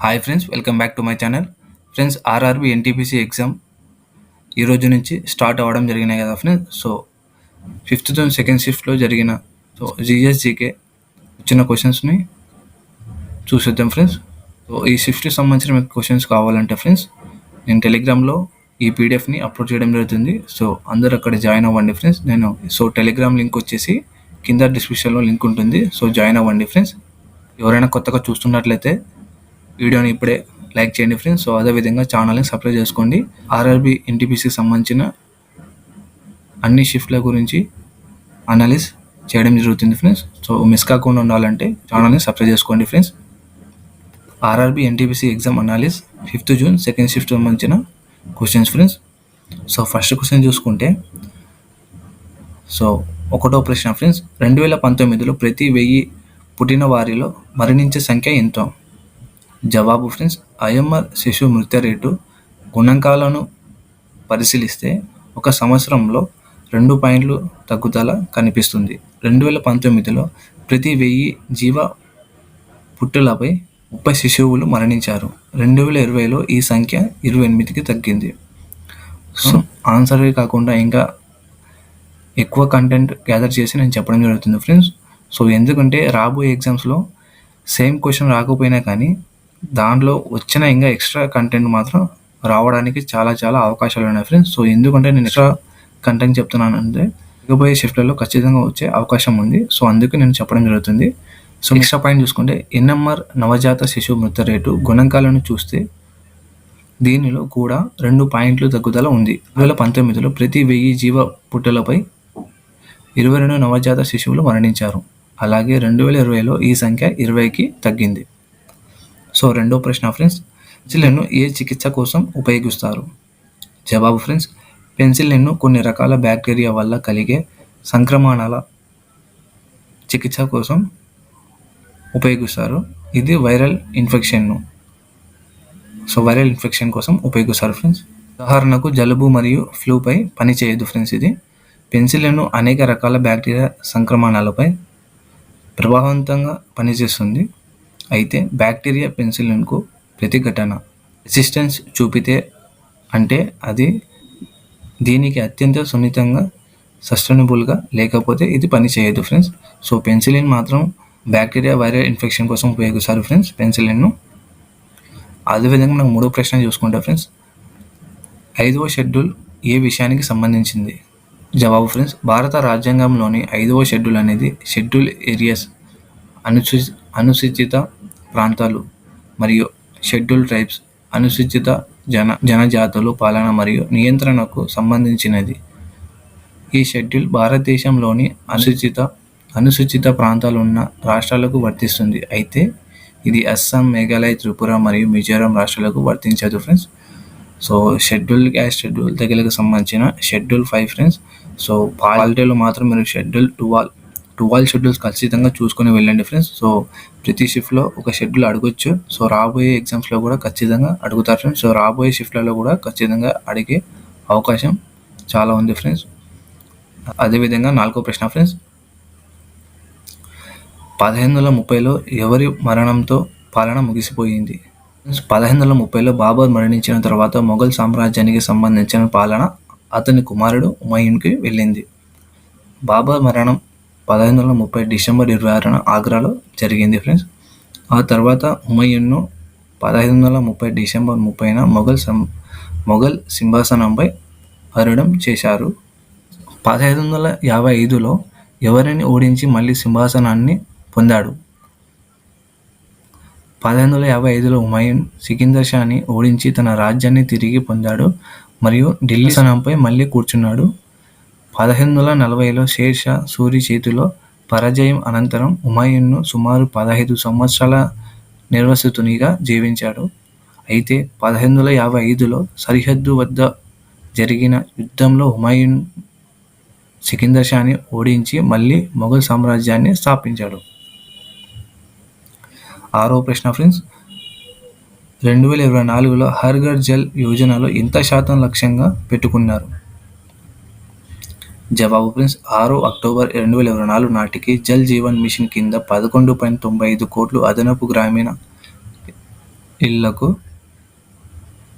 Hi friends, welcome back to my channel. Friends, RRB NTPC exam ఈ రోజు నుంచి start అవ్వడం జరిగినాయి కదా friends. So fifth June second షిఫ్ట్లో జరిగిన జీకే వచ్చిన క్వశ్చన్స్ని చూసేద్దాం ఫ్రెండ్స్. సో ఈ షిఫ్ట్కి సంబంధించిన మీకు క్వశ్చన్స్ కావాలంటే ఫ్రెండ్స్, నేను టెలిగ్రామ్లో ఈ పీడిఎఫ్ని అప్లోడ్ చేయడం జరుగుతుంది. సో అందరూ అక్కడ జాయిన్ అవ్వండి ఫ్రెండ్స్. టెలిగ్రామ్ లింక్ వచ్చేసి కింద డిస్క్రిప్షన్లో లింక్ ఉంటుంది. సో జాయిన్ అవ్వండి ఫ్రెండ్స్. ఎవరైనా కొత్తగా చూస్తున్నట్లయితే వీడియోని ఇప్పుడే లైక్ చేయండి ఫ్రెండ్స్. సో అదేవిధంగా ఛానల్ని సబ్స్క్రైబ్ చేసుకోండి. ఆర్ఆర్బి ఎన్టీపీసీకి సంబంధించిన అన్ని షిఫ్ట్ల గురించి అనాలిస్ చేయడం జరుగుతుంది ఫ్రెండ్స్. సో మిస్ కాకుండా ఉండాలంటే ఛానల్ని సబ్స్క్రైబ్ చేసుకోండి friends. RRB NTPC exam analysis 5th June second shift సంబంధించిన questions friends. So first question చూసుకుంటే, సో ఒకటో ప్రశ్న ఫ్రెండ్స్, 2019లో ప్రతి 1000 పుట్టిన వారిలో మరణించే సంఖ్య ఎంత? జవాబు ఫ్రెండ్స్, ఐఎంఆర్ శిశు మృత్యు రేటు గుణాంకాలను పరిశీలిస్తే ఒక సంవత్సరంలో 2 పాయింట్లు తగ్గుదల కనిపిస్తుంది. 2019లో ప్రతి 1000 జీవ పుట్టులపై 30 శిశువులు మరణించారు. 2020లో ఈ సంఖ్య 28కి తగ్గింది. సో ఆన్సరే కాకుండా ఇంకా ఎక్కువ కంటెంట్ గ్యాదర్ చేసి నేను చెప్పడం జరుగుతుంది ఫ్రెండ్స్. సో ఎందుకంటే రాబోయే ఎగ్జామ్స్లో సేమ్ క్వశ్చన్ రాకపోయినా కానీ దాంట్లో వచ్చిన ఇంకా ఎక్స్ట్రా కంటెంట్ మాత్రం రావడానికి చాలా అవకాశాలు ఉన్నాయి ఫ్రెండ్స్. సో ఎందుకంటే నేను ఎక్స్ట్రా కంటెంట్ చెప్తున్నానంటే ఇకపోయే షిఫ్ట్లలో ఖచ్చితంగా వచ్చే అవకాశం ఉంది. సో అందుకే నేను చెప్పడం జరుగుతుంది. సో ఎక్స్ట్రా పాయింట్ చూసుకుంటే, ఎన్ఎంఆర్ నవజాత శిశువు మృత్యు రేటు గుణాంకాలను చూస్తే దీనిలో కూడా 2 పాయింట్లు తగ్గుదల ఉంది. 2019లో ప్రతి 1000 జీవ పుట్టులపై 22 నవజాత శిశువులు మరణించారు. అలాగే 2020లో ఈ సంఖ్య 20కి తగ్గింది. సో రెండో ప్రశ్న ఫ్రెండ్స్, పెన్సిలిన్ను ఏ చికిత్స కోసం ఉపయోగిస్తారు? జవాబు ఫ్రెండ్స్, పెన్సిలిన్ను కొన్ని రకాల బ్యాక్టీరియా వల్ల కలిగే సంక్రమణాల చికిత్స కోసం ఉపయోగిస్తారు. ఇది వైరల్ ఇన్ఫెక్షన్ కోసం ఉపయోగిస్తారు ఫ్రెండ్స్. ఉదాహరణకు జలుబు మరియు ఫ్లూపై పనిచేయదు ఫ్రెండ్స్. ఇది పెన్సిలిన్ అనేక రకాల బ్యాక్టీరియా సంక్రమణాలపై ప్రభావవంతంగా పనిచేస్తుంది. అయితే బ్యాక్టీరియా పెన్సిలిన్కు ప్రతిఘటన రెసిస్టెన్స్ చూపితే అంటే అది దీనికి అత్యంత సున్నితంగా సస్టైనబుల్గా లేకపోతే ఇది పనిచేయదు ఫ్రెండ్స్. సో పెన్సిలిన్ మాత్రం బ్యాక్టీరియా వైరల్ ఇన్ఫెక్షన్ కోసం ఉపయోగిస్తారు ఫ్రెండ్స్ పెన్సిలిన్ను. అదేవిధంగా మనం మూడో ప్రశ్న చూసుకుంటే ఫ్రెండ్స్, 5వ షెడ్యూల్ ఏ విషయానికి సంబంధించింది? జవాబు ఫ్రెండ్స్, భారత రాజ్యాంగంలోని 5వ షెడ్యూల్ అనేది షెడ్యూల్ ఏరియాస్ అనుసూచిత ప్రాంతాలు మరియు షెడ్యూల్ ట్రైబ్స్ అనుసూచిత జనజాతులు పాలన మరియు నియంత్రణకు సంబంధించినది. ఈ షెడ్యూల్ భారతదేశంలోని అనుసూచిత ప్రాంతాలు ఉన్న రాష్ట్రాలకు వర్తిస్తుంది. అయితే ఇది అస్సాం, మేఘాలయ, త్రిపుర మరియు మిజోరాం రాష్ట్రాలకు వర్తించదు friends. So schedule caste, schedule తెగలకు సంబంధించిన షెడ్యూల్ 5 ఫ్రెండ్స్. సో పాలిటీలో మాత్రం మీరు షెడ్యూల్ 12 షెడ్యూల్స్ ఖచ్చితంగా చూసుకొని వెళ్ళండి ఫ్రెండ్స్. సో ప్రతి షిఫ్ట్లో ఒక షెడ్యూల్ అడగొచ్చు. సో రాబోయే ఎగ్జామ్స్లో కూడా ఖచ్చితంగా అడుగుతారు ఫ్రెండ్స్. సో రాబోయే షిఫ్ట్లలో కూడా ఖచ్చితంగా అడిగే అవకాశం చాలా ఉంది ఫ్రెండ్స్. అదేవిధంగా 4వ ప్రశ్న ఫ్రెండ్స్, 1530లో ఎవరి మరణంతో పాలన ముగిసిపోయింది? 1530లో బాబర్ మరణించిన తర్వాత మొఘల్ సామ్రాజ్యానికి సంబంధించిన పాలన అతని కుమారుడు హుమాయూన్కి వెళ్ళింది. బాబర్ మరణం 1530 డిసెంబర్ 26న ఆగ్రాలో జరిగింది ఫ్రెండ్స్. ఆ తర్వాత హుమాయూన్ను 1530 డిసెంబర్ 30న మొఘల్ సింహాసనంపై ఆరూఢం చేశారు. 1555లో ఎవరిని ఓడించి మళ్ళీ సింహాసనాన్ని పొందాడు? 1555లో హుమాయూన్ సికిందర్ షాని ఓడించి తన రాజ్యాన్ని తిరిగి పొందాడు మరియు ఢిల్లీ సింహాసనంపై మళ్ళీ కూర్చున్నాడు. 1540లో షేర్ షా సూరి చేతిలో పరాజయం అనంతరం హుమాయూన్ సుమారు 15 సంవత్సరాల నిర్వాసితునిగా జీవించాడు. అయితే 1555లో సరిహద్దు వద్ద జరిగిన యుద్ధంలో హుమాయూన్ సికిందర్ షాని ఓడించి మళ్ళీ మొఘల్ సామ్రాజ్యాన్ని స్థాపించాడు. 6వ ప్రశ్న ఫ్రెండ్స్, 2024లో హర్ ఘర్ జల్ యోజనలో ఎంత శాతం లక్ష్యంగా పెట్టుకున్నారు? జవాబు ఫ్రెండ్స్, 6 అక్టోబర్ 2024 నాటికి జల్ జీవన్ మిషన్ కింద 11.95 కోట్లు అదనపు గ్రామీణ ఇళ్లకు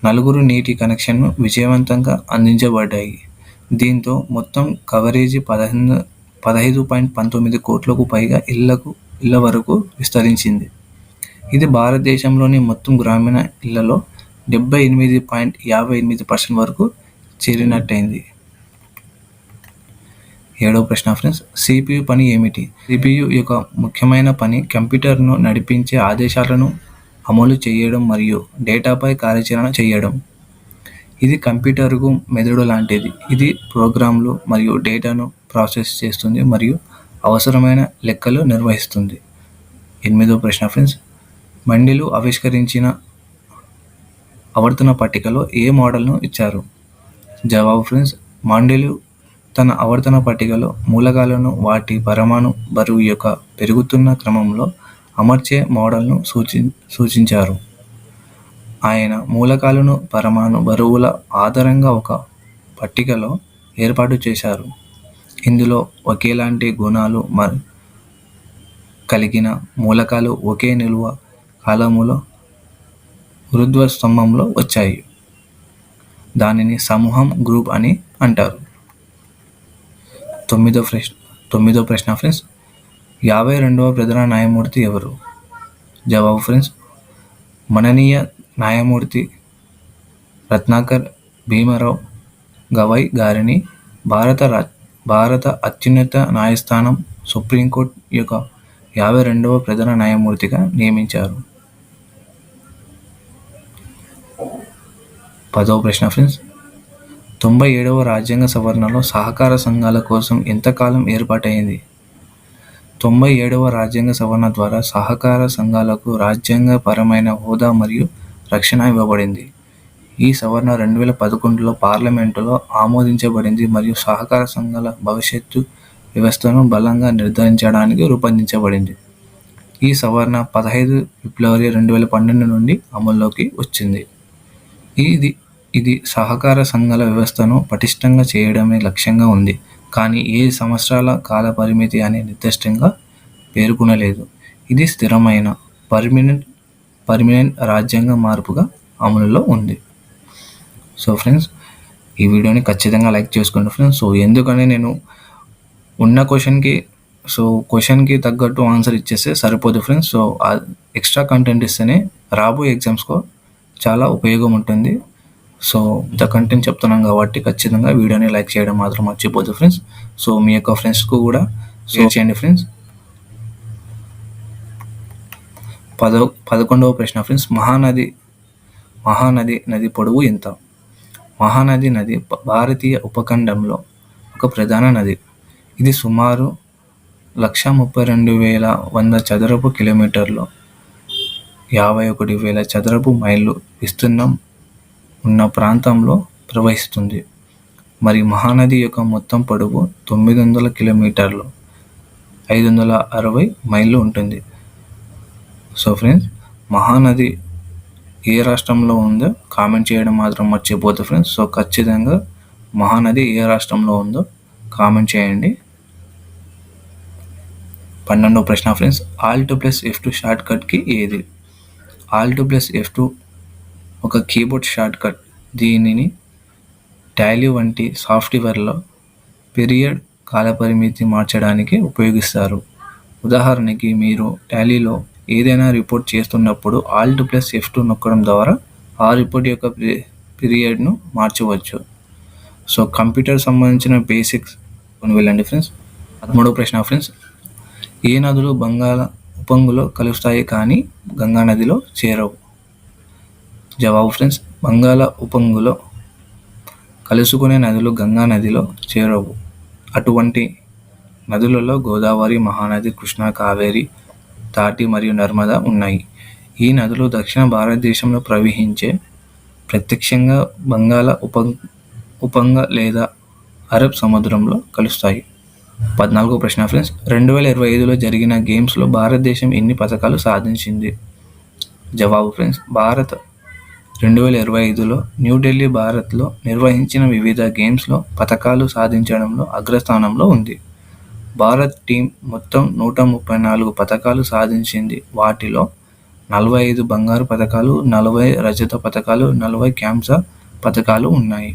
4 నీటి కనెక్షన్లు విజయవంతంగా అందించబడ్డాయి. దీంతో మొత్తం కవరేజీ 15.19 కోట్లకు పైగా ఇళ్ల వరకు విస్తరించింది. ఇది భారతదేశంలోని మొత్తం గ్రామీణ ఇళ్లలో 78.58% వరకు చేరినట్టయింది. 7వ ప్రశ్న ఫ్రెండ్స్, CPU పని ఏమిటి? CPU యొక్క ముఖ్యమైన పని కంప్యూటర్ను నడిపించే ఆదేశాలను అమలు చేయడం మరియు డేటాపై కార్యాచరణ చేయడం. ఇది కంప్యూటర్కు మెదడు లాంటిది. ఇది ప్రోగ్రామ్లు మరియు డేటాను ప్రాసెస్ చేస్తుంది మరియు అవసరమైన లెక్కలు నిర్వహిస్తుంది. 8వ ప్రశ్న ఫ్రెండ్స్, మండెల్ ఆవిష్కరించిన ఆవర్తన పట్టికలో ఏ మోడల్ను ఇచ్చారు? జవాబు ఫ్రెండ్స్, మండెల్ తన ఆవర్తన పట్టికలో మూలకాలను వాటి పరమాణు బరువు యొక్క పెరుగుతున్న క్రమంలో అమర్చే మోడల్ను సూచించారు. ఆయన మూలకాలను పరమాణు బరువుల ఆధారంగా ఒక పట్టికలో ఏర్పాటు చేశారు. ఇందులో ఒకేలాంటి గుణాలు కలిగిన మూలకాలు ఒకే నిలువు కాలములో ఊర్ధ్వ స్తంభంలో వచ్చాయి. దానిని సమూహం గ్రూప్ అని అంటారు. 9వ ప్రశ్న ఫ్రెండ్స్, 52వ ప్రధాన న్యాయమూర్తి ఎవరు? జవాబు ఫ్రెండ్స్, మాననీయ న్యాయమూర్తి రత్నాకర్ భీమరావ్ గవాయ్ గారిని భారత అత్యున్నత న్యాయస్థానం సుప్రీంకోర్టు యొక్క 52వ ప్రధాన న్యాయమూర్తిగా నియమించారు. 10వ ప్రశ్న ఫ్రెండ్స్, 97వ రాజ్యాంగ సవరణలో సహకార సంఘాల కోసం ఎంతకాలం ఏర్పాటైంది? 97వ రాజ్యాంగ సవరణ ద్వారా సహకార సంఘాలకు రాజ్యాంగపరమైన హోదా మరియు రక్షణ ఇవ్వబడింది. ఈ సవరణ 2011లో పార్లమెంటులో ఆమోదించబడింది మరియు సహకార సంఘాల భవిష్యత్తు వ్యవస్థను బలంగా నిర్ధారించడానికి రూపొందించబడింది. ఈ సవరణ 15 ఫిబ్రవరి 2012 నుండి అమల్లోకి వచ్చింది. ఇది సహకార సంఘాల వ్యవస్థను పటిష్టంగా చేయడమే లక్ష్యంగా ఉంది, కానీ ఏ సంవత్సరాల కాల పరిమితి అని నిర్దిష్టంగా పేర్కొనలేదు. ఇది స్థిరమైన పర్మనెంట్ రాజ్యాంగ మార్పుగా అమలులో ఉంది. సో ఫ్రెండ్స్, ఈ వీడియోని ఖచ్చితంగా లైక్ చేసుకోండి ఫ్రెండ్స్. సో ఎందుకని నేను ఉన్న క్వశ్చన్కి తగ్గట్టు ఆన్సర్ ఇచ్చేస్తే సరిపోదు ఫ్రెండ్స్. సో ఎక్స్ట్రా కంటెంట్ ఇస్తేనే రాబోయే ఎగ్జామ్స్కు చాలా ఉపయోగం ఉంటుంది. సో ఇంత కంటెంట్ చెప్తున్నాం కాబట్టి ఖచ్చితంగా వీడియోని లైక్ చేయడం మాత్రం మర్చిపోదు ఫ్రెండ్స్. సో మీ యొక్క ఫ్రెండ్స్కు కూడా షేర్ చేయండి ఫ్రెండ్స్. 11వ ప్రశ్న ఫ్రెండ్స్, మహానది నది పొడవు ఎంత? మహానది నది భారతీయ ఉపఖండంలో ఒక ప్రధాన నది. ఇది సుమారు 132,100 చదరపు కిలోమీటర్లు, 51,000 చదరపు మైళ్ళు విస్తీర్ణం ఉన్న ప్రాంతంలో ప్రవహిస్తుంది. మరి మహానది యొక్క మొత్తం పొడవు 900 కిలోమీటర్లు, 560 మైళ్ళు ఉంటుంది. సో ఫ్రెండ్స్, మహానది ఏ రాష్ట్రంలో ఉందో కామెంట్ చేయడం మాత్రం మర్చిపోద్దు ఫ్రెండ్స్. సో ఖచ్చితంగా మహానది ఏ రాష్ట్రంలో ఉందో కామెంట్ చేయండి. 12వ ప్రశ్న ఫ్రెండ్స్, Alt+F2 షార్ట్కట్కి ఏది? Alt+F2 ఒక కీబోర్డ్ షార్ట్కట్. దీనిని టాలీ వంటి సాఫ్ట్వేర్లో పీరియడ్ కాలపరిమితి మార్చడానికి ఉపయోగిస్తారు. ఉదాహరణకి, మీరు టాలీలో ఏదైనా రిపోర్ట్ చేస్తున్నప్పుడు Alt+F2 నొక్కడం ద్వారా ఆ రిపోర్ట్ యొక్క పీరియడ్ను మార్చవచ్చు. సో కంప్యూటర్ సంబంధించిన బేసిక్స్ వెళ్ళండి ఫ్రెండ్స్. 13వ ప్రశ్న ఫ్రెండ్స్, ఏ నదులు బంగాళ ఉప్పొంగులో కలుస్తాయి కానీ గంగా నదిలో చేరవు? జవాబు ఫ్రెండ్స్, బంగాళ ఉప్పొంగులో కలుసుకునే నదులు గంగా నదిలో చేరవు. అటువంటి నదులలో గోదావరి, మహానది, కృష్ణ, కావేరి, తాటి మరియు నర్మదా ఉన్నాయి. ఈ నదులు దక్షిణ భారతదేశంలో ప్రవహించే ప్రత్యక్షంగా బంగాళ ఉప్పొంగ లేదా అరబ్ సముద్రంలో కలుస్తాయి. 14వ ప్రశ్న ఫ్రెండ్స్, 2025లో జరిగిన గేమ్స్లో భారతదేశం ఎన్ని పతకాలు సాధించింది? జవాబు ఫ్రెండ్స్, భారత్ 2025లో న్యూఢిల్లీ, భారత్లో నిర్వహించిన వివిధ గేమ్స్లో పతకాలు సాధించడంలో అగ్రస్థానంలో ఉంది. భారత్ టీం మొత్తం 134 పతకాలు సాధించింది. వాటిలో 45 బంగారు పథకాలు, 40 రజత పథకాలు, 40 కాంస్య పథకాలు ఉన్నాయి.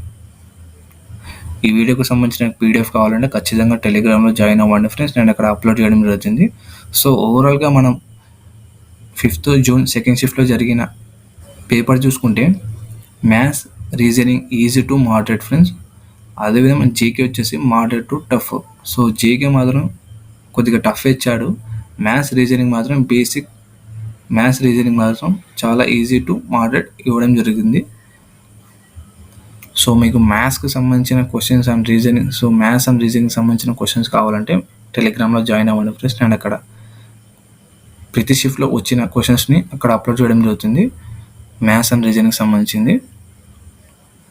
ఈ వీడియోకి సంబంధించిన పీడిఎఫ్ కావాలంటే ఖచ్చితంగా టెలిగ్రామ్లో జాయిన్ అవ్వండి ఫ్రెండ్స్. నేను అక్కడ అప్లోడ్ చేయడం జరుగుతుంది. సో ఓవరాల్గా మనం 5th జూన్ సెకండ్ షిఫ్ట్లో జరిగిన పేపర్ చూసుకుంటే maths, reasoning easy to moderate friends. అదేవిధంగా జీకే వచ్చేసి moderate to tough. So GK మాత్రం కొద్దిగా టఫ్ ఇచ్చాడు. మ్యాథ్స్ రీజనింగ్ మాత్రం చాలా ఈజీ టు మోడరేట్ ఇవ్వడం జరిగింది. సో మీకు మ్యాథ్స్కి సంబంధించిన questions and reasoning maths and reasoning సంబంధించిన క్వశ్చన్స్ కావాలంటే టెలిగ్రామ్లో జాయిన్ అవ్వండి ఫ్రెండ్స్. నేను అక్కడ ప్రతి షిఫ్ట్లో వచ్చిన క్వశ్చన్స్ని అక్కడ అప్లోడ్ చేయడం జరుగుతుంది, మ్యాథ్స్ అండ్ రీజనింగ్ సంబంధించింది.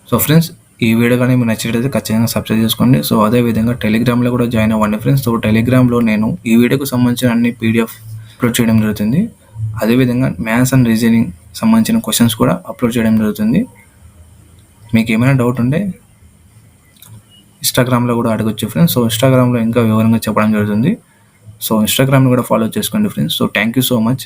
సో ఫ్రెండ్స్, ఈ వీడియో కానీ మీకు నచ్చినట్లయితే ఖచ్చితంగా సబ్స్క్రైబ్ చేసుకోండి. సో అదేవిధంగా టెలిగ్రామ్లో కూడా జాయిన్ అవ్వండి ఫ్రెండ్స్. సో టెలిగ్రామ్లో నేను ఈ వీడియోకి సంబంధించిన అన్ని పీడిఎఫ్ అప్లోడ్ చేయడం జరుగుతుంది. అదేవిధంగా మ్యాథ్స్ అండ్ రీజనింగ్ సంబంధించిన క్వశ్చన్స్ కూడా అప్లోడ్ చేయడం జరుగుతుంది. మీకు ఏమైనా డౌట్ ఉంటే ఇన్స్టాగ్రామ్లో కూడా అడగొచ్చు ఫ్రెండ్స్. సో ఇన్స్టాగ్రామ్లో ఇంకా వివరంగా చెప్పడం జరుగుతుంది. సో ఇన్స్టాగ్రామ్ని కూడా ఫాలో చేసుకోండి friends. So thank you so much.